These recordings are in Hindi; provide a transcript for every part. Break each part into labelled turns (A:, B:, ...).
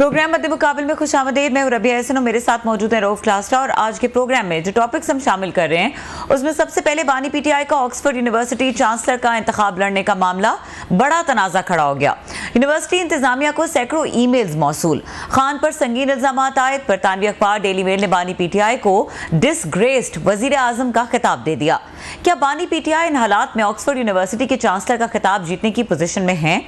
A: प्रोग्राम मध्य मुकाबले में खुश आमदीद। मैं हूं रबिया हसन और मेरे साथ मौजूद है रऊफ क्लास्टा। और आज के प्रोग्राम में जो टॉपिक्स हम शामिल कर रहे हैं उसमें सबसे पहले बानी पीटीआई का ऑक्सफोर्ड यूनिवर्सिटी चांसलर का इंतखाब लड़ने का मामला बड़ा तनाजा खड़ा हो गया। यूनिवर्सिटी इंतजामिया को सैकड़ों ईमेल्स मौसूल, खान पर संगीन इल्जामात आयद। बरतानवी अखबार डेली मेल ने बानी पीटीआई को डिसग्रेस्ड वजीर आजम का खिताब दे दिया। क्या बानी पीटीआई इन हालात में ऑक्सफोर्ड यूनिवर्सिटी के चांसलर का खिताब जीतने की पोजीशन में है?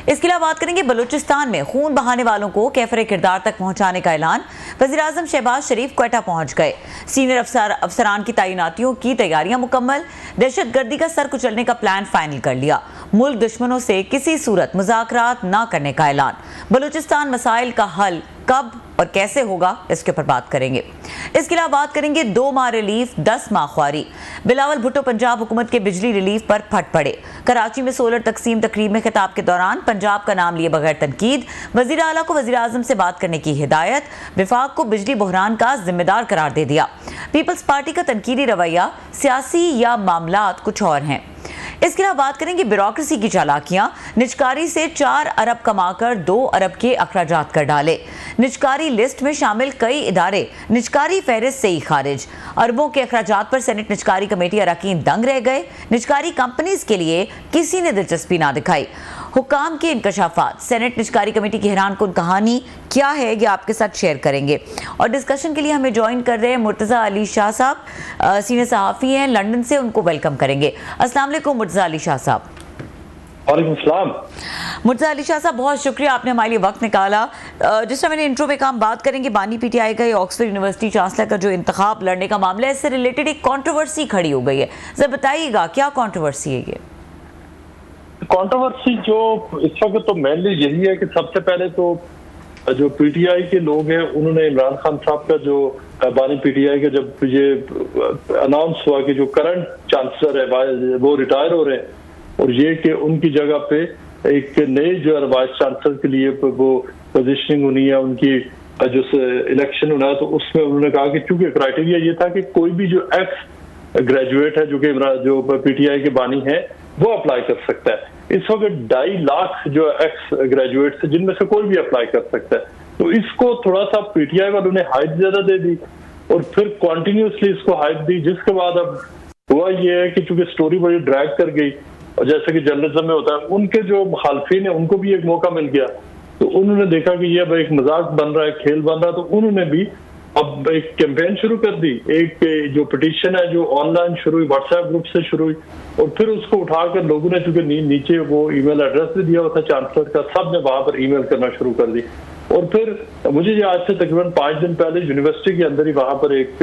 A: इसके अलावा बात करेंगे बलूचिस्तान में खून बहाने वालों को कैफरे किरदार तक पहुंचाने का ऐलान। वज़ीर आज़म शहबाज शरीफ क्वेटा पहुंच गए। सीनियर अफसरान की तैनातियों की तैयारियां मुकम्मल। दहशतगर्दी का सर कुचलने का प्लान फाइनल कर लिया। मुल्क दुश्मनों से किसी सूरत मुज़ाकरात न करने का ऐलान। बलूचिस्तान मसाइल का हल कब और कैसे होगा, इसके ऊपर बात करेंगे। इसके अलावा बात करेंगे 2 माह रिलीफ 10 माह ख्वारी। बिलावल भुट्टो पंजाब हुकूमत के बिजली रिलीफ पर फट पड़े। कराची में सोलर तकसीम तकरीब में खिताब के दौरान पंजाब का नाम लिए बगैर तनकीद। वजीर आला को वजीर आजम से बात करने की हिदायत। विफाक को बिजली बहरान का जिम्मेदार करार दे दिया। पीपल्स पार्टी का तनकीदी रवैया सियासी या मामलात कुछ और हैं। इसके अलावा बात करेंगे ब्यूरोक्रेसी की चालाकियां। निजकारी से 4 अरब कमाकर 2 अरब के अखराजात कर डाले। निजकारी लिस्ट में शामिल कई इदारे निजकारी फहरिस्त से ही खारिज। अरबों के अखराजात पर सेनेट निजकारी कमेटी अरकान दंग रह गए। निजकारी कंपनीज के लिए किसी ने दिलचस्पी ना दिखाई। हुकाम के इंकशाफात, सेनेट निजकारी कमेटी की हैरानकुन कहानी क्या है, ये आपके साथ शेयर करेंगे। और डिस्कशन के लिए हमें ज्वाइन कर रहे हैं मुर्तज़ा अली शाह साहब, सीनियर सहाफ़ी हैं लंदन से। उनको वेलकम करेंगे। अस्सलाम वालेकुम मुर्तज़ा अली शाह साहब।
B: वालेकुम सलाम।
A: मुर्तज़ा अली शाह साहब, बहुत शुक्रिया आपने हमारे लिए वक्त निकाला। जिस तरह मैंने इंट्रो में काम बात करेंगे बानी पीटीआई का ऑक्सफोर्ड यूनिवर्सिटी चांसलर का जो इंतखाब लड़ने का मामला है, इससे रिलेटेड एक कंट्रोवर्सी खड़ी हो गई है। जरा बताइएगा क्या कंट्रोवर्सी है ये?
B: कंट्रोवर्सी जो इस वक्त तो मेनली यही है कि सबसे पहले तो जो पीटीआई के लोग हैं उन्होंने इमरान खान साहब का जो बानी पीटीआई का जब ये अनाउंस हुआ कि जो करंट चांसलर है वो रिटायर हो रहे हैं और ये कि उनकी जगह पे एक नए जो वाइस चांसलर के लिए वो पोजीशनिंग होनी है, उनकी जो इलेक्शन होना है, तो उसमें उन्होंने कहा कि चूंकि क्राइटेरिया ये था कि कोई भी जो एक्स ग्रेजुएट है जो पीटीआई के बानी है वो अप्लाई कर सकता है। इस वक्त 2.5 लाख जो एक्स ग्रेजुएट है जिनमें से कोई भी अप्लाई कर सकता है, तो इसको थोड़ा सा पीटीआई वालों ने हाइप ज्यादा दे दी और फिर कॉन्टिन्यूसली इसको हाइप दी, जिसके बाद अब हुआ ये है कि चूंकि स्टोरी बड़ी ड्रैग कर गई और जैसे कि जर्नलिज्म में होता है, उनके जो मुखालफिन है उनको भी एक मौका मिल गया, तो उन्होंने देखा कि ये अब एक मजाक बन रहा है, खेल बन रहा है, तो उन्होंने भी अब एक कैंपेन शुरू कर दी। एक जो पिटीशन है जो ऑनलाइन शुरू हुई, व्हाट्सएप ग्रुप से शुरू हुई और फिर उसको उठाकर लोगों ने, चूंकि नीचे वो ईमेल एड्रेस भी दिया हुआ था चांसलर का, सब ने वहां पर ईमेल करना शुरू कर दी। और फिर मुझे ये आज से तकरीबन 5 दिन पहले यूनिवर्सिटी के अंदर ही वहां पर एक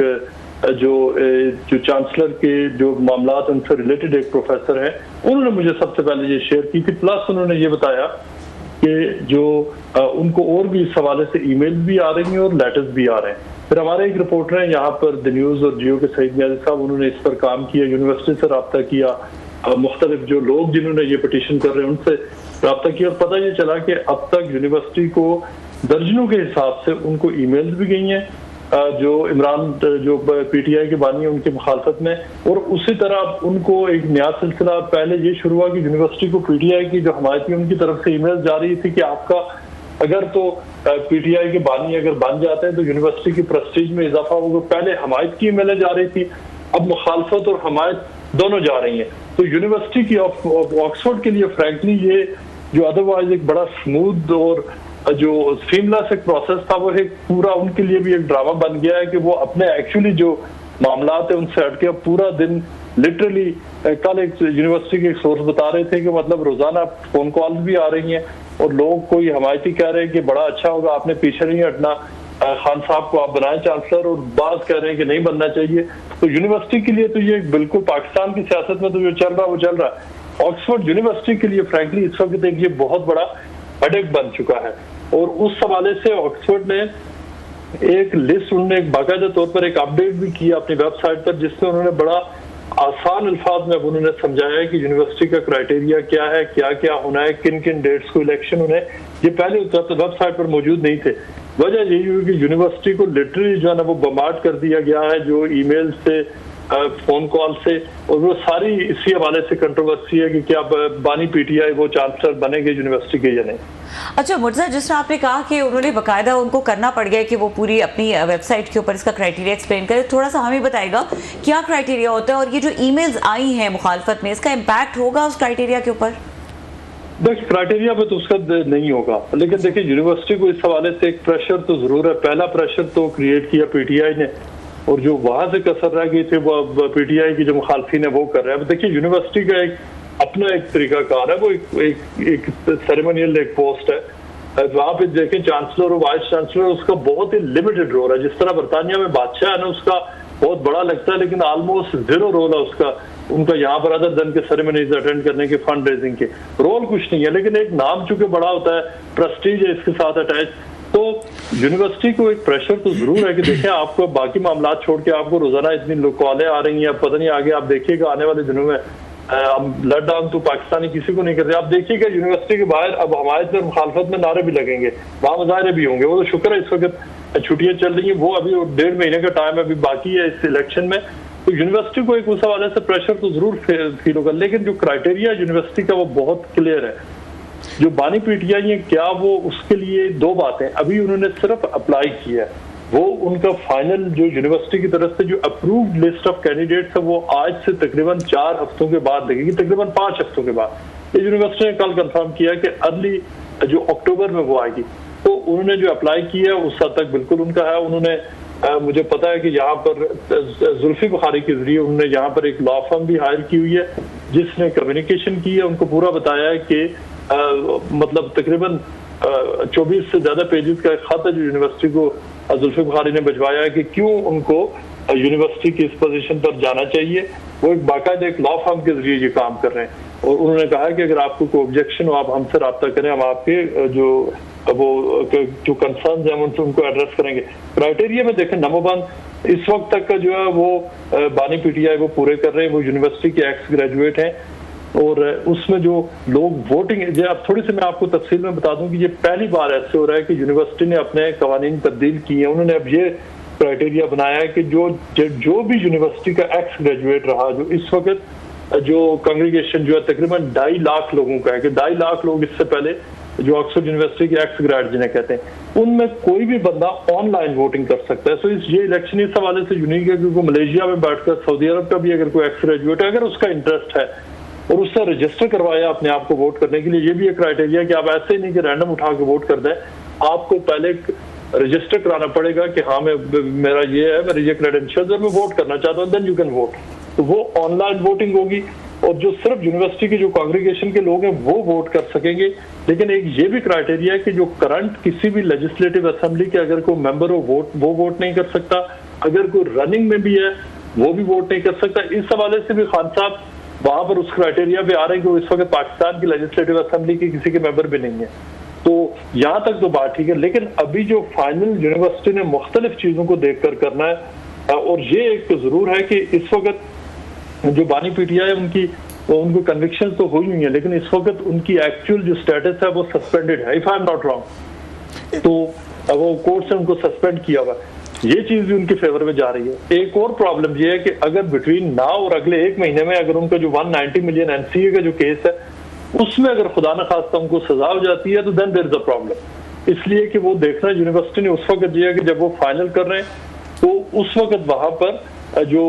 B: जो चांसलर के जो मामलात उनसे रिलेटेड एक प्रोफेसर है, उन्होंने मुझे सबसे पहले ये शेयर की थी। प्लस उन्होंने ये बताया कि जो उनको और भी इस हवाले से ईमेल भी आ रही हैं और लेटर्स भी आ रहे हैं। फिर हमारे एक रिपोर्टर हैं यहाँ पर द न्यूज़ और जियो के सईद नियाज़ी साहब, उन्होंने इस पर काम किया, यूनिवर्सिटी से रब्ता किया, मुख्तलिफ जो लोग जिन्होंने ये पिटीशन कर रहे हैं उनसे रब्ता किया और पता ये चला कि अब तक यूनिवर्सिटी को दर्जनों के हिसाब से उनको ईमेल्स भी गई हैं जो इमरान जो पीटीआई के बानी है उनकी मुखालफत में। और उसी तरह उनको एक नया सिलसिला पहले ये शुरू हुआ कि यूनिवर्सिटी को पीटीआई की जो हमायती उनकी तरफ से ईमेल जा रही थी कि आपका अगर तो पीटीआई के बानी अगर बन जाते हैं तो यूनिवर्सिटी की प्रेस्टीज में इजाफा होगा। पहले हमायत की ईमेलें जा रही थी, अब मुखालफत और हमायत दोनों जा रही हैं। तो यूनिवर्सिटी की ऑक्सफोर्ड के लिए फ्रैंकली ये जो अदरवाइज एक बड़ा स्मूथ और जो सीमलेस एक प्रोसेस था, वो एक पूरा उनके लिए भी एक ड्रामा बन गया है कि वो अपने एक्चुअली जो मामलात है उनसे हटके पूरा दिन लिटरली, कल एक यूनिवर्सिटी के एक सोर्स बता रहे थे कि मतलब रोजाना फोन कॉल भी आ रही हैं और लोग कोई हमायती कह रहे हैं कि बड़ा अच्छा होगा, आपने पीछे नहीं हटना, खान साहब को आप बनाएं चांसलर, और बात कह रहे हैं कि नहीं बनना चाहिए। तो यूनिवर्सिटी के लिए तो ये बिल्कुल पाकिस्तान की सियासत में तो जो चल रहा है वो चल रहा है। ऑक्सफोर्ड यूनिवर्सिटी के लिए फ्रैंकली इस वक्त एक ये बहुत बड़ा हेडेक बन चुका है। और उस हवाले से ऑक्सफोर्ड ने एक लिस्ट, उन्होंने एक बाकायदा तौर पर एक अपडेट भी किया अपनी वेबसाइट पर, जिसमें उन्होंने बड़ा आसान अल्फाज में उन्होंने समझाया है कि यूनिवर्सिटी का क्राइटेरिया क्या है, क्या क्या होना है, किन किन डेट्स को इलेक्शन होने, ये पहले वेबसाइट पर मौजूद नहीं थे। वजह यही हुई कि यूनिवर्सिटी को लिटरली जो है ना वो बमार्ड कर दिया गया है, जो ईमेल से फोन कॉल से, और वो सारी इसी हवाले से कंट्रोवर्सी है कि क्या बानी पीटीआई वो चांसलर बनेंगे यूनिवर्सिटी के या नहीं।
A: अच्छा मुर्तजा, जिस तरह आपने कहा कि उन्होंने बाकायदा उनको करना पड़ गया कि वो पूरी अपनी वेबसाइट के ऊपर इसका क्राइटेरिया एक्सप्लेन करें, थोड़ा सा हमें बताएगा क्या क्राइटेरिया होता है और ये जो ईमेल्स आई हैं मुखालफत में, इसका इम्पैक्ट होगा उस क्राइटेरिया के ऊपर?
B: देखिए क्राइटेरिया पे तो उसका नहीं होगा, लेकिन देखिए यूनिवर्सिटी को इस हवाले से एक प्रेशर तो जरूर है। पहला प्रेशर तो क्रिएट किया पीटीआई ने, और जो वहां से कसर रह गई थी वो पीटीआई की जो मुखालफीन है वो कर रहे हैं। देखिए यूनिवर्सिटी का एक अपना एक तरीकाकार है, वो एक सेरेमोनियल एक पोस्ट है। वहां पे देखें चांसलर और वाइस चांसलर, उसका बहुत ही लिमिटेड रोल है। जिस तरह बरतानिया में बादशाह है ना, उसका बहुत बड़ा लगता है, लेकिन ऑलमोस्ट जीरो रोल है उसका, उनका यहाँ पर अदर देन के सेरेमनीज अटेंड करने के, फंड रेजिंग के रोल कुछ नहीं है। लेकिन एक नाम चूंकि बड़ा होता है, प्रेस्टीज है इसके साथ अटैच, तो यूनिवर्सिटी को एक प्रेशर तो जरूर है कि देखें आपको बाकी मामला छोड़ के आपको रोजाना इतनी कॉलें आ रही हैं, पता नहीं आगे आप देखिएगा आने वाले दिनों में हम लॉक डाउन तो पाकिस्तानी किसी को नहीं करते। आप देखिएगा यूनिवर्सिटी के बाहर अब हमारे और मुखालफत में नारे भी लगेंगे, वहां मुजाहरे भी होंगे। वो तो शुक्र है इस वक्त छुट्टियां चल रही हैं, वो अभी 1.5 महीने का टाइम अभी बाकी है इस इलेक्शन में, तो यूनिवर्सिटी को एक उस हवाले से प्रेशर तो जरूर फील होगा। लेकिन जो क्राइटेरिया यूनिवर्सिटी का वो बहुत क्लियर है। जो बानी पीटीआई है क्या वो उसके लिए दो बातें, अभी उन्होंने सिर्फ अप्लाई किया है, वो उनका फाइनल जो यूनिवर्सिटी की तरफ से जो अप्रूव्ड लिस्ट ऑफ कैंडिडेट्स है वो आज से तकरीबन 4 हफ्तों के बाद लगेगी, तकरीबन 5 हफ्तों के बाद। ये यूनिवर्सिटी ने कल कंफर्म किया कि अर्ली जो अक्टूबर में वो आएगी। तो उन्होंने जो अप्लाई किया उस हद तक बिल्कुल उनका है। उन्होंने मुझे पता है कि यहाँ पर जुल्फी बुखारी के जरिए उन्होंने यहाँ पर एक लॉ फर्म भी हायर की हुई है जिसने कम्युनिकेशन की है, उनको पूरा बताया है कि मतलब तकरीबन 24 से ज्यादा पेजेस का एक खत है जो यूनिवर्सिटी को जुल्फी बुखारी ने भिजवाया है कि क्यों उनको यूनिवर्सिटी की इस पोजीशन पर जाना चाहिए। वो एक बाकायदा एक लॉ फर्म के जरिए ये काम कर रहे हैं, और उन्होंने कहा कि अगर आपको कोई ऑब्जेक्शन हो आप हमसे रब्ता करें, हम आपके जो कंसर्न है उनको एड्रेस करेंगे। क्राइटेरिया में देखें नंबर 1 इस वक्त तक का जो है वो बानी पीटीआई वो पूरे कर रहे हैं, वो यूनिवर्सिटी के एक्स ग्रेजुएट हैं, और उसमें जो लोग वोटिंग, अब थोड़ी सी मैं आपको तफसील में बता दूं कि ये पहली बार ऐसे हो रहा है कि यूनिवर्सिटी ने अपने कवानीन तब्दील किए हैं। उन्होंने अब ये क्राइटेरिया बनाया है कि जो भी यूनिवर्सिटी का एक्स ग्रेजुएट रहा, जो इस वक्त जो कांग्रीगेशन जो है तकरीबन 2.5 लाख लोगों का है, कि 2.5 लाख लोग इससे पहले जो ऑक्सफोर्ड यूनिवर्सिटी के एक्स ग्रेड जिन्हें कहते हैं, उनमें कोई भी बंदा ऑनलाइन वोटिंग कर सकता है। सो ये इलेक्शन इस हवाले से यूनिक है क्योंकि मलेशिया में बैठकर सऊदी अरब का भी अगर कोई एक्स ग्रेजुएट है, अगर उसका इंटरेस्ट है और उससे रजिस्टर करवाया अपने आप को वोट करने के लिए, ये भी एक क्राइटेरिया कि आप ऐसे ही नहीं कि रैंडम उठा के वोट कर दें, आपको पहले रजिस्टर कराना पड़ेगा कि हाँ मेरा ये है, मेरे ये क्रेडेंशियल्स है, मैं वोट करना चाहता हूँ, देन यू कैन वोट। तो वो ऑनलाइन वोटिंग होगी, और जो सिर्फ यूनिवर्सिटी के जो कांग्रीगेशन के लोग हैं वो वोट कर सकेंगे। लेकिन एक ये भी क्राइटेरिया है कि जो करंट किसी भी लेजिस्लेटिव असेंबली के अगर कोई मेंबर हो वो वोट नहीं कर सकता, अगर कोई रनिंग में भी है वो भी वोट नहीं कर सकता। इस हवाले से भी खान साहब वहां पर उस क्राइटेरिया पे आ रहे हैं कि इस वक्त पाकिस्तान की लेजिस्लेटिव असेंबली के किसी के मेंबर भी नहीं है। तो यहाँ तक तो बात ठीक है, लेकिन अभी जो फाइनल यूनिवर्सिटी ने मुख्तलिफ चीजों को देखकर करना है, और ये एक तो जरूर है कि इस वक्त जो बानी पीटीआई है उनको कन्विक्शन तो हुई हुई है, लेकिन इस वक्त उनकी एक्चुअल जो स्टेटस है वो सस्पेंडेड है, if I am not wrong. तो वो कोर्ट से उनको सस्पेंड किया हुआ, ये चीज भी उनके फेवर में जा रही है। एक और प्रॉब्लम ये है कि अगर बिटवीन नाउ और अगले 1 महीने में अगर उनका जो 190 मिलियन एनसीए का जो केस है उसमें अगर खुदा न खास्ता उनको सजा हो जाती है तो then there is a problem. इसलिए कि वो देखना यूनिवर्सिटी ने उस वक्त दिया कि जब वो फाइनल कर रहे हैं तो उस वक्त वहां पर जो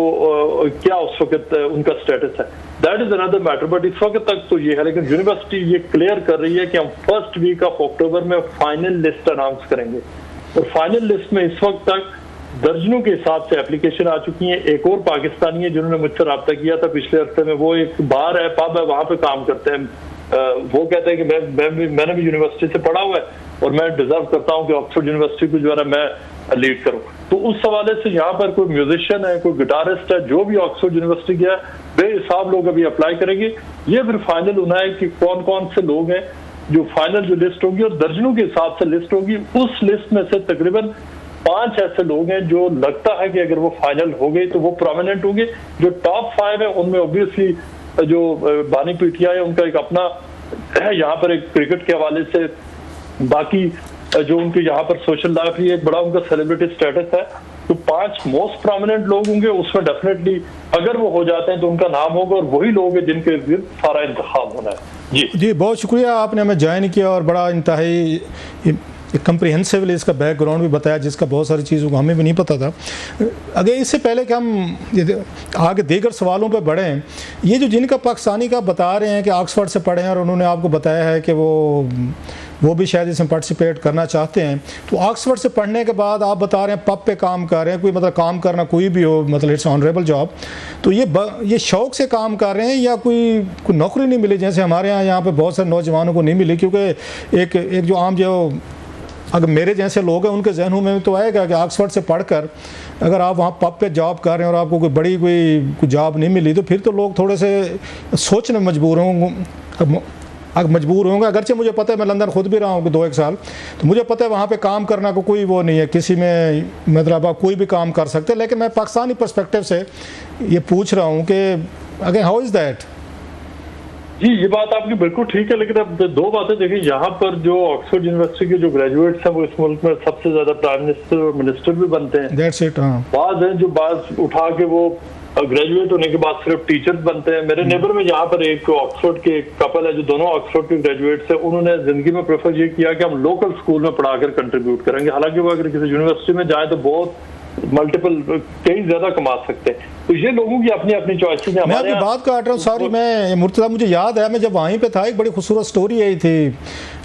B: क्या उस वक्त उनका स्टेटस है, that is another matter. But इस वक्त तक तो ये है, लेकिन यूनिवर्सिटी ये क्लियर कर रही है कि हम फर्स्ट वीक ऑफ अक्टूबर में फाइनल लिस्ट अनाउंस करेंगे, और फाइनल लिस्ट में इस वक्त तक दर्जनों के हिसाब से एप्लीकेशन आ चुकी हैं। एक और पाकिस्तानी है जिन्होंने मुझसे रब्ता किया था पिछले हफ्ते में, वो एक बार है पब है वहां पे काम करते हैं, वो कहते हैं कि मैंने भी यूनिवर्सिटी से पढ़ा हुआ है और मैं डिजर्व करता हूं कि ऑक्सफोर्ड यूनिवर्सिटी को जो है मैं लीड करूं। तो उस हवाले से यहाँ पर कोई म्यूजिशियन है, कोई गिटारिस्ट है, जो भी ऑक्सफोर्ड यूनिवर्सिटी गया बेहिसाब लोग अभी अप्लाई करेंगे। ये फिर फाइनल होना है कि कौन कौन से लोग हैं जो फाइनल जो लिस्ट होगी, और दर्जनों के हिसाब से लिस्ट होगी। उस लिस्ट में से तकरीबन 5 ऐसे लोग हैं जो लगता है कि अगर वो फाइनल हो गए तो वो प्रोमिनेंट होंगे। जो टॉप 5 है उनमें ऑब्वियसली जो बानी पीटीआई है उनका एक अपना है यहाँ पर एक क्रिकेट के हवाले से, बाकी जो उनके यहाँ पर सोशल लाइफ ही एक बड़ा उनका सेलिब्रिटी स्टेटस है, तो 5 मोस्ट प्रोमिनेंट लोग होंगे, उसमें डेफिनेटली अगर वो हो जाते हैं तो उनका नाम होगा और वही लोग हैं जिनके इर्द सारा इंतखाब होना है। जी बहुत
C: शुक्रिया, आपने हमें ज्वाइन किया और बड़ा इंतहाई कम्प्रिहेंसिवली इसका बैकग्राउंड भी बताया, जिसका बहुत सारी चीज़ों को हमें भी नहीं पता था। अगर इससे पहले कि हम आगे दीगर सवालों पर बढ़ें, ये जो जिनका पाकिस्तानी का बता रहे हैं कि ऑक्सफोर्ड से पढ़े हैं और उन्होंने आपको बताया है कि वो भी शायद इसमें पार्टिसिपेट करना चाहते हैं, तो ऑक्सफोर्ड से पढ़ने के बाद आप बता रहे हैं पब पे काम कर रहे हैं, कोई मतलब काम करना कोई भी हो, मतलब इट्स ऑनरेबल जॉब, तो ये शौक़ से काम कर रहे हैं या कोई नौकरी नहीं मिली जैसे हमारे यहाँ पे बहुत सारे नौजवानों को नहीं मिली? क्योंकि एक जो आम जो अगर मेरे जैसे लोग हैं उनके जहनों में तो आएगा कि ऑक्सफोर्ड से पढ़कर अगर आप वहाँ पब पे जॉब कर रहे हैं और आपको कोई बड़ी कोई जॉब नहीं मिली, तो फिर तो लोग थोड़े से सोचने मजबूर होंगे। अगरचे मुझे पता है, मैं लंदन खुद भी रहा हूँ 2-1 साल, तो मुझे पता है वहाँ पे काम करना को कोई वो नहीं है, किसी में मतलब आप कोई भी काम कर सकते हैं। लेकिन मैं पाकिस्तानी पर्सपेक्टिव से ये पूछ रहा हूँ कि अगेन हाउ इज़ दैट?
B: जी ये बात आपकी बिल्कुल ठीक है, लेकिन अब 2 बातें देखिए। यहाँ पर जो ऑक्सफोर्ड यूनिवर्सिटी के जो ग्रेजुएट्स हैं वो इस मुल्क में सबसे ज्यादा प्राइम मिनिस्टर और मिनिस्टर भी बनते हैं।
C: That's it,
B: बाद हैं जो बात उठा के वो ग्रेजुएट होने के बाद सिर्फ टीचर्स बनते हैं। मेरे नेबर में यहाँ पर एक ऑक्सफोर्ड के एक कपल है जो दोनों ऑक्सफोर्ड के ग्रेजुएट्स हैं। उन्होंने जिंदगी में प्रेफर ये किया कि हम लोकल स्कूल में पढ़ाकर कंट्रीब्यूट करेंगे, हालांकि वो अगर किसी यूनिवर्सिटी में जाए तो बहुत मल्टीपल कई ज्यादा कमा सकते हैं। तो ये लोगों की अपनी अपनी चॉइसेस हैं।
C: मैं आपकी बात काट रहा हूँ, सॉरी मैं मुर्तज़ा, मुझे याद है मैं जब वहीं पे था एक बड़ी खूबसूरत स्टोरी आई थी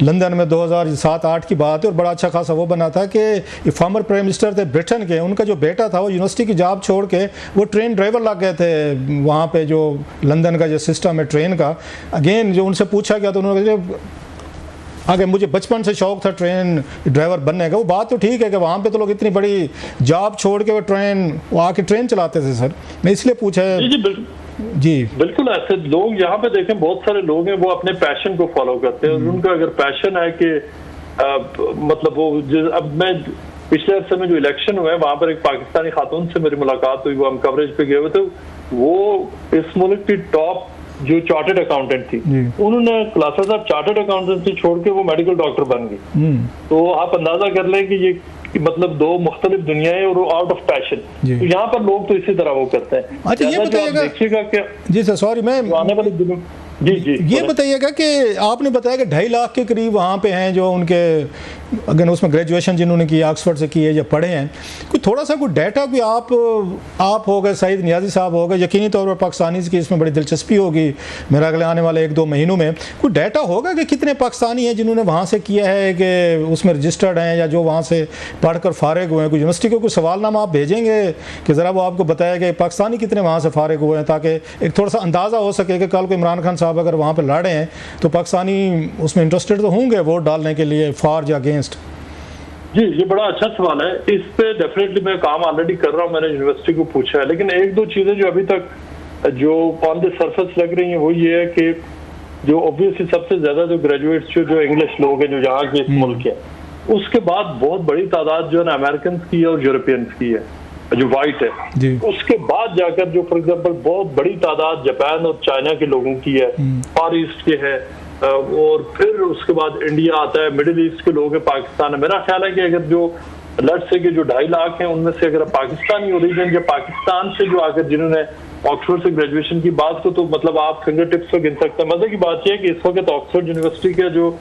C: लंदन में 2007-8 की बात है, और बड़ा अच्छा खासा वो बना था कि ये फॉर्मर प्राइम मिनिस्टर थे ब्रिटेन के, उनका जो बेटा था वो यूनिवर्सिटी की जॉब छोड़ के वो ट्रेन ड्राइवर लग गए थे वहाँ पे, जो लंदन का जो सिस्टम है ट्रेन का। अगेन जो उनसे पूछा गया तो उन्होंने आगे मुझे बचपन से शौक था ट्रेन ड्राइवर बनने का। वो बात तो ठीक है कि वहाँ पे तो लोग इतनी बड़ी जॉब छोड़ के वो आके ट्रेन चलाते थे। सर मैं इसलिए पूछा है।
B: जी बिल्कुल ऐसे लोग यहाँ पे देखें, बहुत सारे लोग हैं वो अपने पैशन को फॉलो करते हैं। उनका अगर पैशन है कि मतलब वो अब मैं पिछले अर्से में जो इलेक्शन हुए वहाँ पर एक पाकिस्तानी खातून से मेरी मुलाकात हुई, वो हम कवरेज पे गए हुए थे। वो इस मुल्क की टॉप जो चार्टर्ड अकाउंटेंट थी, उन्होंने क्लासेस ऑफ चार्टर्ड अकाउंटेंसी छोड़ के वो मेडिकल डॉक्टर बन गई। तो आप अंदाजा कर लें कि ये मतलब 2 मुख्तलिफ दुनियाएं और आउट ऑफ पैशन। तो यहाँ पर लोग तो इसी तरह वो करते हैं।
C: अच्छा ये
B: देखिएगा क्या
C: जी सर, सॉरी मैं
B: आने वाले दिनों
C: ये बताइएगा कि आपने बताया कि 2.5 लाख के करीब वहाँ पे हैं जो उनके अगर उसमें ग्रेजुएशन जिन्होंने की ऑक्सफोर्ड से की है या पढ़े हैं, कोई थोड़ा सा कोई डाटा कोई आप हो गए, सईद नियाजी साहब हो गए, यकीनी तौर पर पाकिस्तानी की इसमें बड़ी दिलचस्पी होगी मेरा अगले आने वाले 1-2 महीनों में, कोई डाटा होगा कि कितने पाकिस्तानी हैं जिन्होंने वहाँ से किया है कि उसमें रजिस्टर्ड हैं या जो वहाँ से पढ़कर फारिग हुए हैं? कोई यूनिवर्सिटी को कोई सवालनामा आप भेजेंगे कि ज़रा वो आपको बताया कि पाकिस्तानी कितने वहाँ से फारिग हुए हैं, ताकि एक थोड़ा सा अंदाज़ा हो सके कि कल को इमरान खान साहब अगर वहाँ पर लड़े हैं तो पाकिस्तानी उसमें इंटरेस्टेड तो होंगे वोट डालने के लिए, फॉर या अगेंस्ट?
B: जी ये बड़ा अच्छा सवाल है। इस पे डेफिनेटली मैं काम ऑलरेडी कर रहा हूँ, मैंने यूनिवर्सिटी को पूछा है। लेकिन 1-2 चीजें जो अभी तक जो ऑन द सरफेस लग रही हैं वो ये है कि जो ऑब्वियसली सबसे ज्यादा जो ग्रेजुएट्स जो इंग्लिश लोग हैं जो यहाँ के इस मुल्क के, उसके बाद बहुत बड़ी तादाद जो है ना अमेरिकन की है और यूरोपियंस की है जो वाइट है। उसके बाद जाकर जो फॉर एग्जाम्पल बहुत बड़ी तादाद जापान और चाइना के लोगों की है, फार ईस्ट के है, और फिर उसके बाद इंडिया आता है, मिडिल ईस्ट के लोग हैं, पाकिस्तान है। मेरा ख्याल है कि अगर जो लट से के जो 2.5 लाख हैं उनमें से अगर पाकिस्तानी ओरिजिन या पाकिस्तान से जो आकर जिन्होंने ऑक्सफोर्ड से ग्रेजुएशन की बात को, तो मतलब आप फिंगर टिप्स पे गिन सकते हैं। मजे की बात यह है कि इस वक्त ऑक्सफोर्ड यूनिवर्सिटी का जो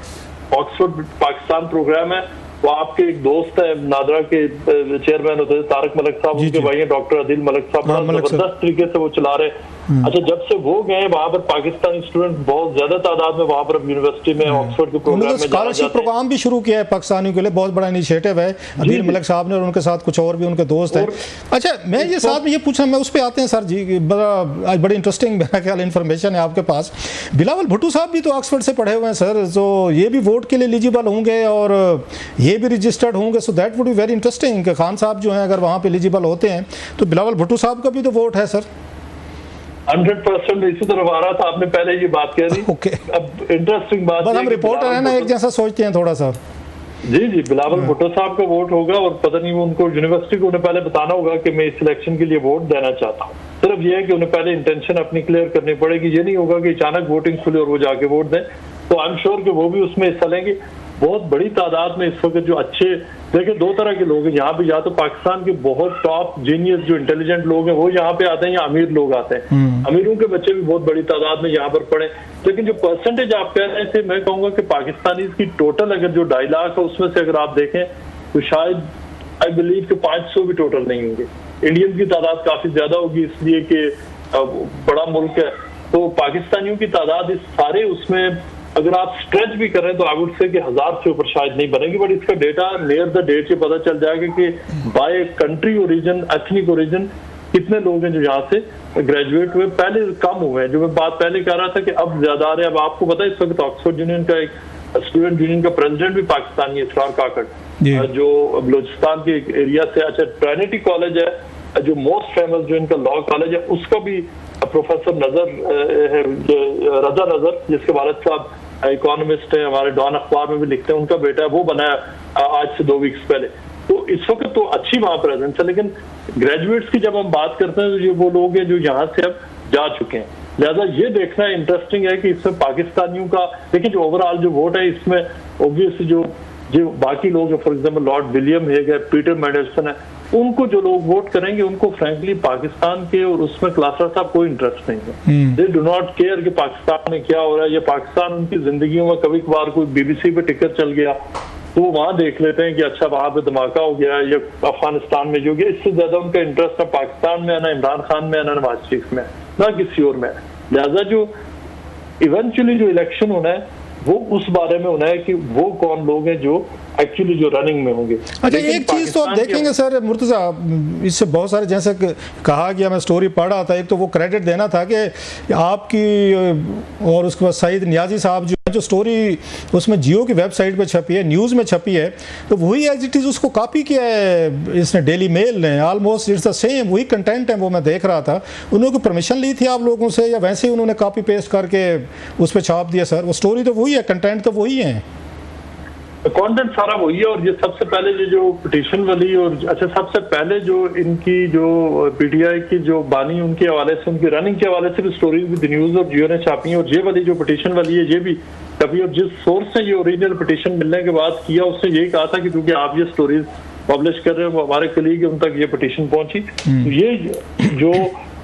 B: ऑक्सफोर्ड पाकिस्तान प्रोग्राम है वो आपके एक दोस्त है नादरा के चेयरमैन होते थे तारक मलिक साहब, उनके भाई हैं डॉक्टर अदिल मलिक साहब, जबरदस्त तरीके से वो चला रहे। अच्छा जब से वो गए वहाँ पर पाकिस्तानी स्टूडेंट बहुत ज्यादा तादाद में वहाँ पर यूनिवर्सिटी में ऑक्सफोर्ड के प्रोग्राम में
C: स्कॉलरशिप प्रोग्राम भी शुरू किया है पाकिस्तानियों के लिए, बहुत बड़ा इनिशिएटिव है अदिल मलिक साहब ने, और उनके साथ कुछ और भी उनके दोस्त हैं। अच्छा मैं ये साथ में ये पूछना, मैं उस पर आते हैं सर जी, आज बड़ी इंटरेस्टिंग मेरा ख्याल इन्फॉर्मेशन है आपके पास। बिलावल भुट्टो साहब भी तो ऑक्सफोर्ड से पढ़े हुए हैं सर, तो ये भी वोट के लिए एलिजिबल होंगे और ये भी रजिस्टर्ड होंगे, so that would be very interesting कि खान साहब जो हैं अगर वहाँ पे एलिजिबल होते हैं तो बिलावल भुट्टो साहब का भी तो वोट है सर।
B: 100% इसी तरफ आ रहा था, आपने पहले ये बात कह दी।
C: ओके
B: अब इंटरेस्टिंग बात,
C: बस हम रिपोर्टर है ना, एक जैसा सोचते हैं थोड़ा सा।
B: जी बिलावल भुट्टो साहब का वोट होगा, और पता नहीं वो उनको यूनिवर्सिटी को उन्हें पहले बताना होगा कि मैं इस सिलेक्शन के लिए वोट देना चाहता हूँ। सिर्फ ये है कि उन्हें पहले इंटेंशन अपनी क्लियर करनी पड़ेगी। ये नहीं होगा कि अचानक वोटिंग खुले और वो जाके वोट दें। तो आई एम श्योर कि वो भी उसमें हिस्सा लेंगे। बहुत बड़ी तादाद में इस वक्त जो अच्छे, देखिए दो तरह के लोग हैं यहाँ पे, या तो पाकिस्तान के बहुत टॉप जीनियस जो इंटेलिजेंट लोग हैं वो यहाँ पे आते हैं, या अमीर लोग आते हैं। अमीरों के बच्चे भी बहुत बड़ी तादाद में यहाँ पर पढ़े। लेकिन जो परसेंटेज आप कह रहे थे, मैं कहूँगा कि पाकिस्तानी की टोटल अगर जो 2.5 लाख है उसमें से अगर आप देखें तो शायद आई बिलीव कि 500 भी टोटल नहीं होंगे। इंडियन की तादाद काफी ज्यादा होगी, इसलिए कि बड़ा मुल्क है। तो पाकिस्तानियों की तादाद इस सारे उसमें अगर आप स्ट्रेच भी करें तो आई वुड से कि 1000 से ऊपर शायद नहीं बनेगी, बट इसका डेटा नियर द डेट से पता चल जाएगा कि by country origin, ethnic origin कितने लोग हैं जो यहाँ से ग्रेजुएट हुए। पहले कम हुए हैं, जो मैं बात पहले कह रहा था कि अब ज्यादा आ रहे हैं। अब आपको पता है इस वक्त ऑक्सफोर्ड यूनियन का एक स्टूडेंट यूनियन का प्रेसिडेंट भी पाकिस्तानी है, इसरार काकड़, जो बलूचिस्तान के एक एरिया से। अच्छा, ट्रिनिटी कॉलेज है जो मोस्ट फेमस जो इनका लॉ कॉलेज है, उसका भी प्रोफेसर नजर है, रजा नजर, जिसके वालिद साहब इकोनॉमिस्ट है, हमारे डॉन अखबार में भी लिखते हैं, उनका बेटा वो बनाया आज से 2 वीक्स पहले। तो इस वक्त तो अच्छी वहां प्रेजेंस है। लेकिन ग्रेजुएट्स की जब हम बात करते हैं तो ये वो लोग हैं जो यहाँ से अब जा चुके हैं। लिहाजा ये देखना इंटरेस्टिंग है कि इसमें पाकिस्तानियों का, देखिए जो ओवरऑल जो वोट है इसमें ऑब्वियसली जो बाकी लोग हैं, for example Lord William Hague है, पीटर मैंडरसन है, उनको जो लोग वोट करेंगे उनको फ्रैंकली पाकिस्तान के और उसमें क्लासर साहब कोई इंटरेस्ट नहीं है। दे डू नॉट केयर कि पाकिस्तान में क्या हो रहा है। ये पाकिस्तान उनकी जिंदगियों में कभी कभार कोई बीबीसी पे टिकट चल गया तो वो वहां देख लेते हैं कि अच्छा वहां पे धमाका हो गया या अफगानिस्तान में जो गया। इससे ज्यादा उनका इंटरेस्ट ना पाकिस्तान में है, ना इमरान खान में है, ना नवाज शरीफ में है, ना किसी और में है। लिहाजा जो इवेंचुअली जो इलेक्शन होना है वो उस बारे में होना है कि वो कौन लोग हैं जो एक्चुअली जो रनिंग में होंगे।
C: अच्छा, एक चीज तो आप देखेंगे सर मुर्तजा, इससे बहुत सारे, जैसे कहा गया, मैं स्टोरी पढ़ रहा था, एक तो वो क्रेडिट देना था कि आपकी और उसके बाद सईद नियाजी साहब जो स्टोरी उसमें जियो की वेबसाइट पे छपी है, न्यूज़ में छपी है, तो वही एज इट इज़ उसको कॉपी किया है इसने डेली मेल ने, ऑलमोस्ट इट्स द सेम, वही कंटेंट है। वो मैं देख रहा था, उन्होंने परमिशन ली थी आप लोगों से या वैसे ही उन्होंने कॉपी पेस्ट करके उस पर छाप दिया? सर वो स्टोरी तो वही है, कंटेंट तो वही है,
B: कंटेंट सारा वही है। और ये सबसे पहले जो पिटीशन वाली, और अच्छा सबसे पहले जो इनकी जो पीटीआई की जो बानी, उनके हवाले से, उनकी रनिंग के हवाले से भी स्टोरीज विद न्यूज और जियो ने छापी है। और ये वाली जो पिटीशन वाली है ये भी कभी, और जिस सोर्स से ये ओरिजिनल पिटीशन मिलने के बाद किया उसने यही कहा था कि क्योंकि आप ये स्टोरीज पब्लिश कर रहे हो, वो हमारे कलीग उन तक ये पिटीशन पहुंची। तो ये जो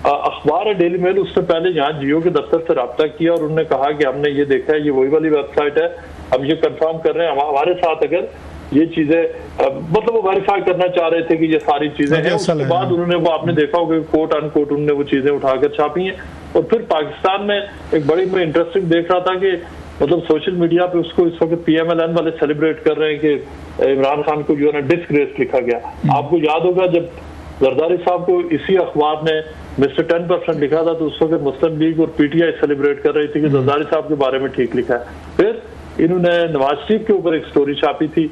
B: अखबार है डेली मेल, उसने पहले यहाँ जियो के दफ्तर से रब्ता किया और उन्होंने कहा कि हमने ये देखा है, ये वही वाली वेबसाइट है, हम ये कंफर्म कर रहे हैं हमारे साथ अगर ये चीजें, मतलब वो वेरीफाई करना चाह रहे थे कि ये सारी चीजें हैं। उसके बाद उन्होंने वो, आपने देखा होगा कोट अनकोट उन्होंने वो चीजें उठाकर छापी हैं। और फिर पाकिस्तान में एक बड़ी, मैं इंटरेस्टिंग देख रहा था कि मतलब सोशल मीडिया पे उसको इस वक्त PMLN वाले सेलिब्रेट कर रहे हैं कि इमरान खान को जो है ना डिसग्रेस लिखा गया। आपको याद होगा जब जरदारी साहब को इसी अखबार ने मिस्टर 10% लिखा था तो उस वक्त मुस्लिम लीग और PTI सेलिब्रेट कर रही थी कि जरदारी साहब के बारे में ठीक लिखा है। फिर इन्होंने नवाज शरीफ के ऊपर एक स्टोरी छापी थी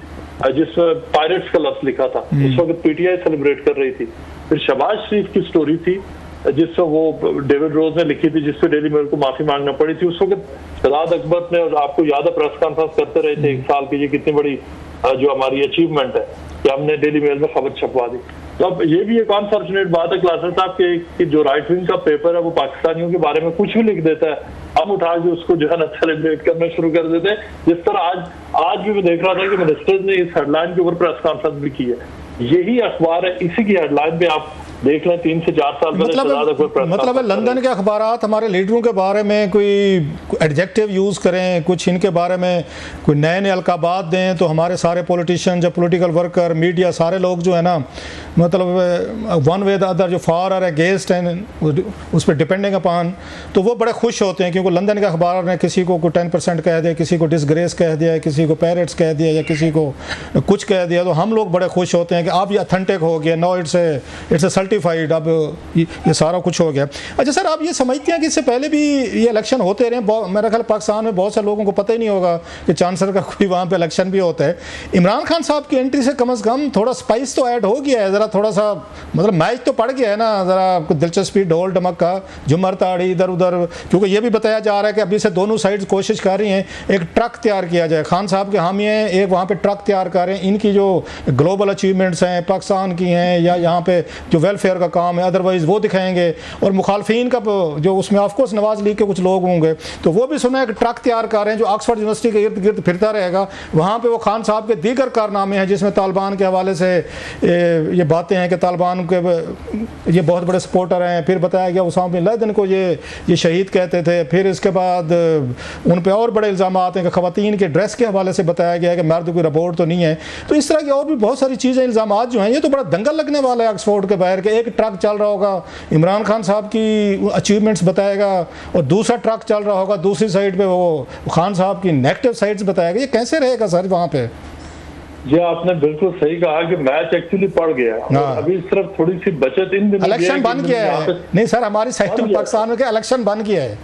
B: जिसमें पायरेट्स का लफ्ज लिखा था, उस वक्त PTI सेलिब्रेट कर रही थी। फिर शहबाज शरीफ की स्टोरी थी जिससे वो डेविड रोज ने लिखी थी, जिसपे डेली मेल को माफी मांगना पड़ी थी। उस वक्त शहजाद अकबर ने, और आपको याद है प्रेस कॉन्फ्रेंस करते रहे थे 1 साल की, ये कितनी बड़ी जो हमारी अचीवमेंट है कि हमने डेली मेल में खबर छपवा दी। तो अब ये भी एक अनफॉर्चुनेट बात है क्लासर साहब कि जो राइट विंग का पेपर है वो पाकिस्तानियों के बारे में कुछ भी लिख देता है, हम उठा के उसको जो है ना सेलिब्रेट करना शुरू कर देते हैं। जिस तरह आज भी मैं देख रहा था कि मिनिस्टर्स ने इस हेडलाइन के ऊपर प्रेस कॉन्फ्रेंस भी की है। यही अखबार है, इसी की हेडलाइन पे आप देख लें 3 से 4 साल
C: मतलब है लंदन के अखबारात हमारे लीडरों के बारे में कोई एडजेक्टिव यूज़ करें, कुछ इनके बारे में कोई नए नए अलकाबात दें, तो हमारे सारे पॉलिटिशियन, जो पॉलिटिकल वर्कर, मीडिया, सारे लोग जो है ना, मतलब वन वे द अदर, जो फॉर और अगेंस्ट हैं उस पर डिपेंडिंग अपॉन, तो वो बड़े खुश होते हैं क्योंकि लंदन के अखबार ने किसी को 10% कह दिया, किसी को डिसग्रेस कह दिया, किसी को पैरेट्स कह दिया या किसी को कुछ कह दिया, तो हम लोग बड़े खुश होते हैं कि अब ये अथेंटिक हो गया, नो इट्स ए सर्टिफाइड, अब ये सारा कुछ हो गया। अच्छा सर, आप ये समझते हैं कि इससे पहले भी ये इलेक्शन होते रहे? मेरा ख्याल पाकिस्तान में बहुत से लोगों को पता ही नहीं होगा कि चांसलर का कोई वहाँ पे इलेक्शन भी होता है। इमरान खान साहब की एंट्री से कम से कम थोड़ा स्पाइस तो ऐड हो गया है, ज़रा थोड़ा सा मतलब मैच तो पड़ गया है ना, ज़रा दिलचस्पी, ढोल ढमक्का, झुमर ताड़ी इधर उधर, क्योंकि ये भी बताया जा रहा है कि अभी से दोनों साइड कोशिश कर रही हैं एक ट्रक तैयार किया जाए। खान साहब के हामी हैं, एक वहाँ पर ट्रक तैयार कर रहे हैं, इनकी जो ग्लोबल अचीवमेंट्स हैं पाकिस्तान की हैं या यहाँ पे जो वेलफेयर वेलफेयर का काम है, अदरवाइज़ वो दिखाएंगे। और मुखालफिन का जो उसमें ऑफकोर्स नवाज लीग के कुछ लोग होंगे, तो वो भी सुना है कि ट्रक तैयार कर रहे हैं जो ऑक्सफोर्ड यूनिवर्सिटी के इर्द गिर्द फिरता रहेगा। वहाँ पर वो खान साहब के दीगर कारनामे हैं जिसमें तालिबान के हवाले से ये बातें हैं कि तालिबान के ये बहुत बड़े सपोर्टर हैं। फिर बताया गया उसामा बिन लादेन को ये शहीद कहते थे। फिर इसके बाद उन पे और बड़े इल्ज़ाम हैं कि ख़वातीन के ड्रेस के हवाले से बताया गया है कि मर्द कोई रिपोर्ट तो नहीं है। तो इस तरह की और भी बहुत सारी चीज़ें, इल्ज़ाम जो हैं, ये तो बड़ा दंगल लगने वाला है ऑक्सफोर्ड के बाहर के। एक ट्रक चल रहा होगा, इमरान खान साहब की अचीवमेंट्स बताएगा, और दूसरा ट्रक चल रहा होगा दूसरी साइड पे वो खान साहब की नेगेटिव साइड्स बताएगा। ये कैसे रहेगा सर वहाँ पे?
B: जी आपने बिल्कुल सही कहा कि मैच एक्चुअली पड़ गया और अभी सिर्फ थोड़ी सी बचत इन दिनों
C: इलेक्शन बंद किया है। नहीं सर, हमारी साइड में पाकिस्तान में इलेक्शन बंद किया है।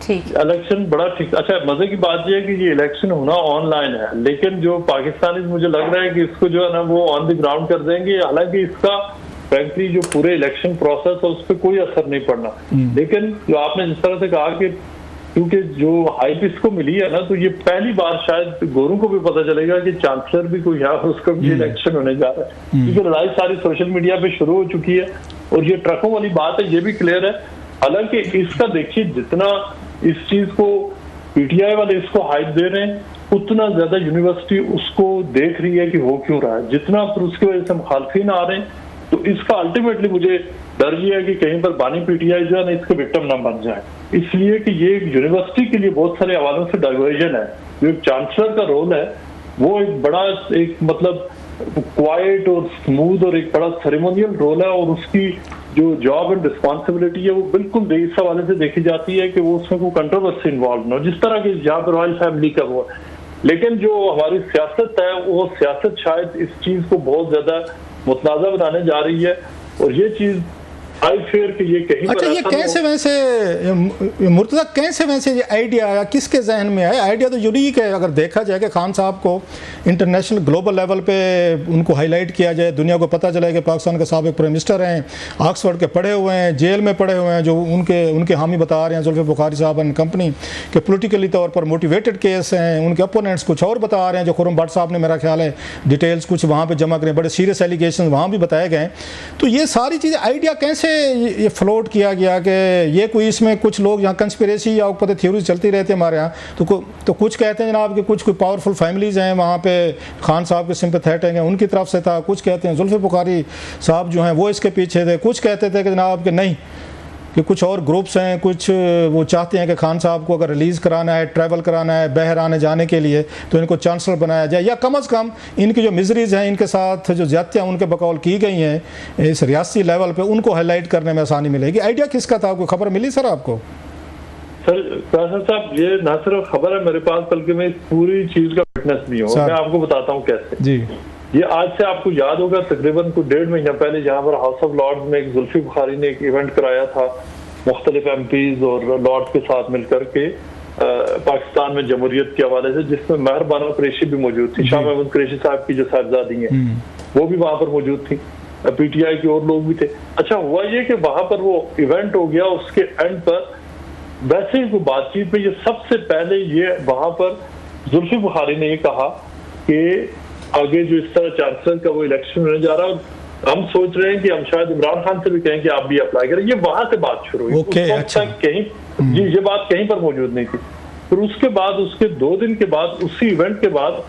A: ठीक,
B: इलेक्शन बड़ा ठीक। अच्छा, मजे की बात यह है कि ये इलेक्शन होना ऑनलाइन है, लेकिन जो पाकिस्तानी मुझे लग रहा है कि इसको जो है ना वो ऑन द ग्राउंड कर देंगे। हालांकि इसका फ्रैंकली जो पूरे इलेक्शन प्रोसेस है उस पर कोई असर नहीं पड़ना। लेकिन जो आपने जिस तरह से कहा कि क्योंकि जो हाइप इसको मिली है ना, तो ये पहली बार शायद गोरों को भी पता चलेगा कि चांसलर भी कोई है, उसका भी इलेक्शन होने जा रहा है। क्योंकि लड़ाई सारी सोशल मीडिया पे शुरू हो चुकी है और ये ट्रकों वाली बात है, ये भी क्लियर है। हालांकि इसका देखिए, जितना इस चीज को पीटीआई वाले इसको हाइप दे रहे हैं, उतना ज्यादा यूनिवर्सिटी उसको देख रही है कि हो क्यों रहा है। जितना फिर उसकी वजह से मुखालफिन आ रहे हैं, तो इसका अल्टीमेटली मुझे डर ये है कि कहीं पर बानी पीटीआई जो है ना इसके विक्टिम ना बन जाए। इसलिए कि ये यूनिवर्सिटी के लिए बहुत सारे हवालों से डाइवर्जन है। जो एक चांसलर का रोल है वो एक बड़ा एक मतलब क्वाइट और स्मूथ और एक बड़ा सेरेमोनियल रोल है, और उसकी जो जॉब एंड रिस्पॉन्सिबिलिटी है वो बिल्कुल इस हवाले से देखी जाती है कि वो उसमें कोई कंट्रोवर्सी इन्वॉल्व ना हो, जिस तरह की जहाँ पर रॉयल फैमिली का वो है। लेकिन जो हमारी सियासत है वो सियासत शायद इस चीज को बहुत ज्यादा मुतनाज़ा बनाने जा रही है, और ये चीज आई फेयर कि ये कहीं
C: अच्छा, ये कैसे वैसे मुर्तज़ा कैसे वैसे ये आइडिया आया, किसके जहन में आया? आइडिया तो यूनिक है। अगर देखा जाए कि खान साहब को इंटरनेशनल ग्लोबल लेवल पे उनको हाईलाइट किया जाए, दुनिया को पता चले कि पाकिस्तान के साबिक प्राइम मिनिस्टर हैं, ऑक्सफोर्ड के पढ़े हुए हैं, जेल में पढ़े हुए हैं, जो उनके हामी बता रहे हैं जुल्फ़िकार बुखारी साहब एंड कंपनी के पोलिटिकली तौर पर मोटिवेटेड केस हैं। उनके अपोनेंट्स कुछ और बता रहे हैं, जो खुर्रम भट्ट साहब ने मेरा ख्याल है डिटेल्स कुछ वहाँ पर जमा करें, बड़े सीरियस एलिगेशन वहाँ भी बताए गए। तो ये सारी चीज़ें आइडिया कैसे ये फ्लोट किया गया कि ये कोई इसमें कुछ लोग यहाँ कंस्पिरेसी या पता थ्योरी चलती रहती है हमारे यहाँ, तो कुछ कहते हैं जनाब कि कुछ कोई पावरफुल फैमिलीज़ हैं वहाँ पे खान साहब के सिंपैथेटिक हैं उनकी तरफ से था, कुछ कहते हैं जुल्फ़िकार बुखारी साहब जो हैं वो इसके पीछे थे, कुछ कहते थे कि जनाब कि नहीं, कि कुछ और ग्रुप्स हैं, कुछ वो चाहते हैं कि खान साहब को अगर रिलीज़ कराना है, ट्रैवल कराना है बाहर आने जाने के लिए, तो इनको चांसलर बनाया जाए, या कम अज़ कम इनकी जो मिजरीज़ हैं, इनके साथ जो ज़्यादतियाँ उनके बकौल की गई हैं इस रियासती लेवल पे, उनको हाईलाइट करने में आसानी मिलेगी। आइडिया किसका था, कोई खबर मिली सर आपको?
B: सर कासर साहब, ये ना सिर्फ खबर है मेरे पास, बल्कि मैं इस पूरी चीज़ का फिटनेस भी हूँ। मैं आपको बताता हूँ कैसे। जी, ये आज से आपको याद होगा तकरीबन कुछ 1.5 महीना पहले जहाँ पर हाउस ऑफ लॉर्ड्स में एक जुल्फ़ी बुखारी ने एक इवेंट कराया था मुख्तलिफ एमपीज और लॉर्ड के साथ मिलकर के पाकिस्तान में जमहूरियत के हवाले से, जिसमें महर बानो कुरैशी भी मौजूद थी, शाह महमूद कुरैशी साहब की जो साहबजादी हैं वो भी वहां पर मौजूद थी, पीटीआई के और लोग भी थे। अच्छा हुआ ये कि वहां पर वो इवेंट हो गया, उसके एंड पर वैसे ही बातचीत में ये सबसे पहले ये वहां पर जुल्फ़ी बुखारी ने ये कहा कि आगे जो इस तरह चांसलर का वो इलेक्शन होने जा रहा है, हम सोच रहे हैं कि हम शायद इमरान खान से भी कहें कि आप भी अप्लाई करें। ये वहां से बात शुरू हुई। अच्छा। कहीं जी ये बात कहीं पर मौजूद नहीं थी। फिर उसके बाद उसके 2 दिन के बाद उसी इवेंट के बाद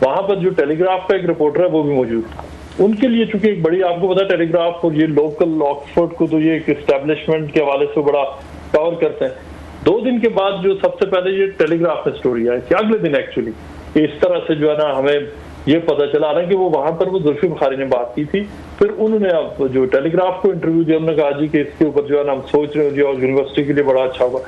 B: वहां पर जो टेलीग्राफ का एक रिपोर्टर है वो भी मौजूद था। उनके लिए चूंकि एक बड़ी, आपको पता टेलीग्राफ और ये लोकल ऑक्सफोर्ड को तो ये एक एस्टेब्लिशमेंट के हवाले से बड़ा कवर करते हैं। 2 दिन के बाद जो सबसे पहले ये टेलीग्राफ में स्टोरी आई कि अगले दिन एक्चुअली इस तरह से जो है ना हमें ये पता चला रहा है कि वो वहां पर वो जुल्फ़ी बुखारी ने बात की थी। फिर उन्होंने अब जो टेलीग्राफ को इंटरव्यू दिया, उन्होंने कहा जी कि इसके ऊपर जो है ना हम सोच रहे हो और यूनिवर्सिटी के लिए बड़ा अच्छा होगा।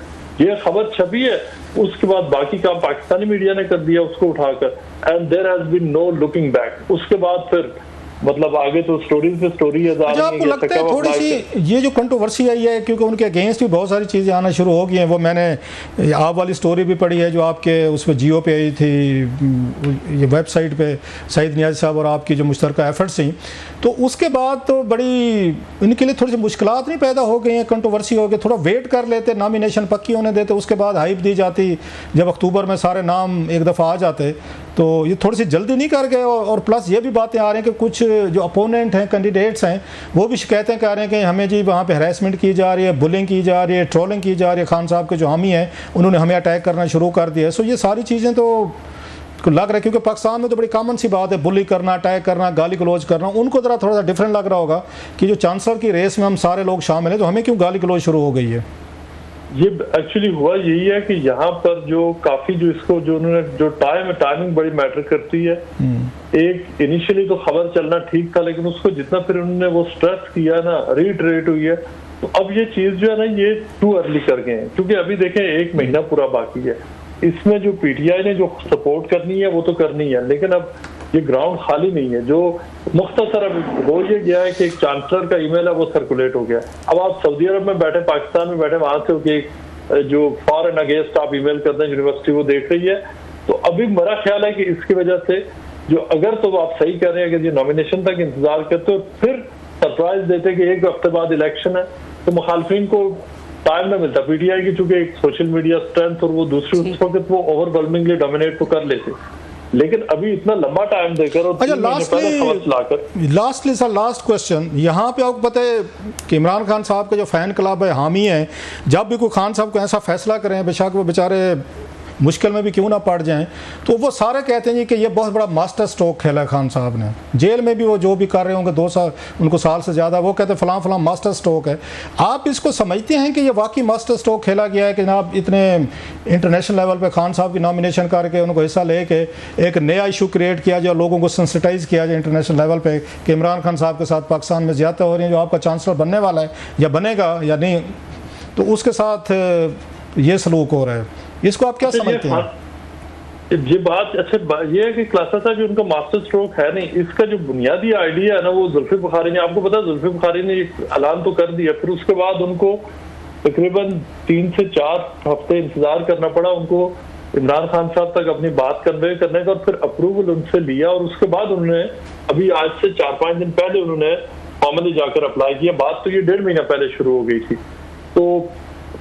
B: ये खबर छपी है, उसके बाद बाकी काम पाकिस्तानी मीडिया ने कर दिया उसको उठाकर, and there has been no looking back. उसके बाद फिर मतलब आगे तो स्टोरीज पे स्टोरी है।
C: आपको लगता है थोड़ी सी ये जो कंट्रोवर्सी आई है, क्योंकि उनके अगेंस्ट भी बहुत सारी चीज़ें आना शुरू हो गई हैं, वो मैंने आप वाली स्टोरी भी पढ़ी है जो आपके उस पर जियो पे आई थी, ये वेबसाइट पे सईद नियाज़ी साहब और आपकी जो मुश्तरका एफर्ट्स थी, तो उसके बाद तो बड़ी इनके लिए थोड़ी सी मुश्किलात नहीं पैदा हो गई हैं, कंट्रोवर्सी हो गई, थोड़ा वेट कर लेते, नॉमिनेशन पक्की होने देते, उसके बाद हाइप दी जाती, जब अक्टूबर में सारे नाम एक दफ़ा आ जाते तो ये थोड़ी सी जल्दी नहीं कर गए, और प्लस ये भी बातें आ रही हैं कि कुछ जो अपोनेंट हैं, कैंडिडेट्स हैं, वो भी शिकायतें कर रहे हैं कि हमें जी वहाँ पे हरासमेंट की जा रही है, बुलिंग की जा रही है, ट्रोलिंग की जा रही है, खान साहब के जो हामी हैं उन्होंने हमें अटैक करना शुरू कर दिया है। सो ये सारी चीज़ें तो लग रहा है, क्योंकि पाकिस्तान में तो बड़ी कॉमन सी बात है, बुली करना, अटैक करना, गाली गलौज करना। उनको ज़रा थोड़ा सा डिफरेंट लग रहा होगा कि जो चांसलर की रेस में हम सारे लोग शामिल हैं, तो हमें क्यों गाली गलौज शुरू हो गई है।
B: ये एक्चुअली हुआ यही है कि यहाँ पर जो काफी जो इसको जो उन्होंने जो टाइमिंग बड़ी मैटर करती है। एक इनिशियली तो खबर चलना ठीक था, लेकिन उसको जितना फिर उन्होंने वो स्ट्रेस किया ना, रीटरेट हुई है, तो अब ये चीज जो है ना ये टू अर्ली कर गए हैं। क्योंकि अभी देखें 1 महीना पूरा बाकी है, इसमें जो पीटीआई ने जो सपोर्ट करनी है वो तो करनी है, लेकिन अब ये ग्राउंड खाली नहीं है। जो मुख्तसर अब हो ये गया है कि एक चांसलर का ईमेल है वो सर्कुलेट हो गया। अब आप सऊदी अरब में बैठे, पाकिस्तान में बैठे, वहां से कि जो फॉर एंड अगेंस्ट आप ईमेल करते हैं, यूनिवर्सिटी वो देख रही है। तो अभी मेरा ख्याल है कि इसकी वजह से जो अगर तो आप सही कर रहे हैं कि ये नॉमिनेशन तक इंतजार करते हो, फिर सरप्राइज देते कि 1 हफ्ते बाद इलेक्शन है, तो मुखालफिन को टाइम ना मिलता। पीटीआई की चूंकि एक सोशल मीडिया स्ट्रेंथ और वो दूसरी उस वक्त वो ओवरवेलमिंगली डोमिनेट तो कर लेते, लेकिन अभी इतना लंबा टाइम देकर और
C: लास्टली सर लास्ट क्वेश्चन, यहाँ पे आपको पता है कि इमरान खान साहब के जो फैन क्लब है, हामी हैं, जब भी कोई खान साहब को ऐसा फैसला करें, बेशक वो बेचारे मुश्किल में भी क्यों ना पड़ जाएं, तो वो सारे कहते हैं कि ये बहुत बड़ा मास्टर स्ट्रोक खेला है खान साहब ने। जेल में भी वो जो भी कर रहे होंगे 2 साल, उनको साल से ज़्यादा, वो कहते हैं फलां फलां मास्टर स्ट्रोक है। आप इसको समझते हैं कि ये वाकई मास्टर स्ट्रोक खेला गया है कि जनाब इतने इंटरनेशनल लेवल पे खान साहब की नॉमिनेशन करके उनको हिस्सा लेके एक नया इशू क्रिएट किया जाए, लोगों को सेंसिटाइज किया जाए इंटरनेशनल लेवल पर कि इमरान खान साहब के साथ पाकिस्तान में ज़्यादा हो रही है, जो आपका चांसलर बनने वाला है या बनेगा या नहीं, तो उसके साथ ये सलूक हो रहा है, इसको आप क्या समझते हैं?
B: ये बात अच्छा ये है कि क्लासा साहब जो उनका मास्टर स्ट्रोक है नहीं, इसका जो बुनियादी आइडिया है ना वो जुल्फिकार बुखारी ने, आपको पता है जुल्फिकार बुखारी ने ऐलान तो कर दिया, फिर उसके बाद उनको तकरीबन 3 से 4 हफ्ते इंतजार करना पड़ा उनको इमरान खान साहब तक अपनी बात कन्वे करने का, और फिर अप्रूवल उनसे लिया, और उसके बाद उन्होंने अभी आज से 4-5 दिन पहले उन्होंने फॉर्मली जाकर अप्लाई किया। बात तो ये 1.5 महीना पहले शुरू हो गई थी। तो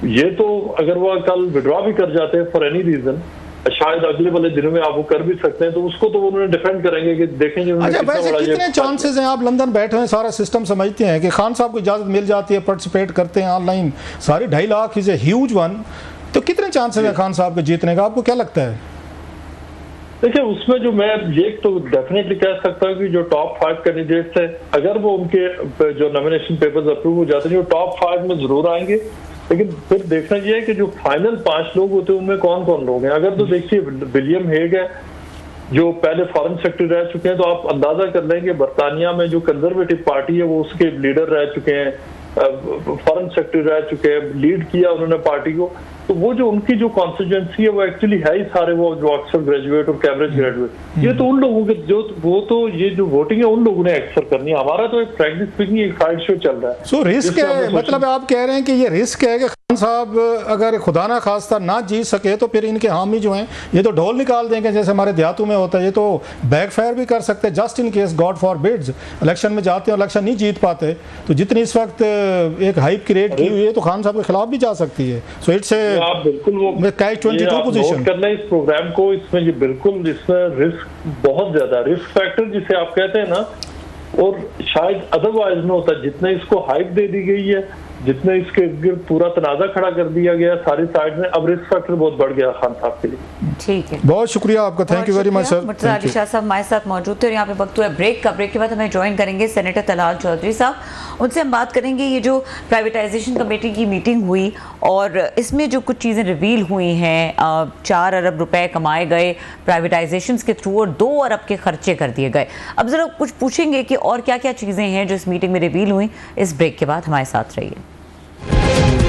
B: ये तो अगर वो कल विड्रॉ भी कर जाते हैं फॉर एनी रीजन, शायद अगले वाले दिनों में आप वो कर भी सकते हैं, तो उसको तो उन्होंने डिफेंड करेंगे कि देखेंगे।
C: अच्छा वैसे कितने चांसेस हैं, आप लंदन बैठे हैं, सारा सिस्टम समझते हैं कि खान साहब को इजाजत मिल जाती है, पार्टिसिपेट करते हैं ऑनलाइन, सारी 2.5 lakh is a huge one, तो कितने चांसेस हैं खान साहब के जीतने का, आपको क्या लगता है?
B: देखिए उसमें जो मैं ये तो डेफिनेटली कह सकता हूँ कि जो टॉप 5 कैंडिडेट्स हैं, अगर वो उनके जो नॉमिनेशन पेपर्स अप्रूव हो जाते हैं, जो टॉप 5 में जरूर आएंगे, लेकिन फिर देखना ये है कि जो फाइनल 5 लोग होते हैं उनमें कौन कौन लोग हैं। अगर तो देखिए विलियम हेग है जो पहले फॉरेन सेक्रेटरी रह चुके हैं, तो आप अंदाजा कर लेंगे बरतानिया में जो कंजर्वेटिव पार्टी है वो उसके लीडर रह चुके हैं, फॉरेन सेक्रेटरी रह चुके हैं, लीड किया उन्होंने पार्टी को। तो वो जो उनकी जो कॉन्स्टिट्यूएंसी है वो एक्चुअली है ही सारे वो जो ऑक्सफोर्ड ग्रेजुएट और कैम्ब्रिज ग्रेजुएट, ये तो उन लोगों के जो वो तो ये जो वोटिंग है उन लोगों ने अक्सर करनी है। हमारा तो एक फ्रैंकली स्पीकिंग एक साइड शो चल रहा है।
C: सो रिस्क है, मतलब आप कह रहे हैं कि ये रिस्क है कि खान साहब अगर खुदा ना खास्ता ना जीत सके तो फिर इनके हामी जो हैं ये तो ढोल निकाल देंगे, जैसे हमारे देहातों में होता है, ये तो बैकफायर भी कर सकते हैं just in case God forbids election में जाते हैं और इलेक्शन नहीं जीत पाते, तो जितनी इस वक्त एक हाइप क्रिएट की हुई है तो खान साहब के खिलाफ भी जा सकती है। सो इट्स
B: आप बिल्कुल वो
C: कैच 22 पोजीशन
B: करना इस प्रोग्राम को, इसमें ये बिल्कुल इसमें रिस्क बहुत ज्यादा, रिस्क फैक्टर जिसे आप कहते हैं ना, और शायद अदरवाइज में होता है। जितने इसको हाइप दे दी गई है, जितने इसके गिर्द पूरा तनाजा खड़ा कर दिया गया सारी साइड में, अब रिस्क फैक्टर बहुत बढ़ गया खान साहब के लिए।
A: ठीक है,
C: बहुत शुक्रिया आपका, thank you very much sir.
A: Murtaza Ali Shah साहब हमारे साथ मौजूद थे और यहाँ पे वक्त हुआ ब्रेक का। ब्रेक के बाद हमें ज्वाइन करेंगे सेनेटर तलाल चौधरी साहब, उनसे हम बात करेंगे ये जो प्राइवेटाइजेशन कमेटी की मीटिंग हुई और इसमें जो कुछ चीज़ें रिवील हुई हैं, 4 अरब रुपए कमाए गए प्राइवेटाइजेशन के थ्रू और 2 अरब के खर्चे कर दिए गए। अब ज़रा कुछ पूछेंगे कि और क्या क्या चीज़ें हैं जो इस मीटिंग में रिवील हुई। इस ब्रेक के बाद हमारे साथ रहिए।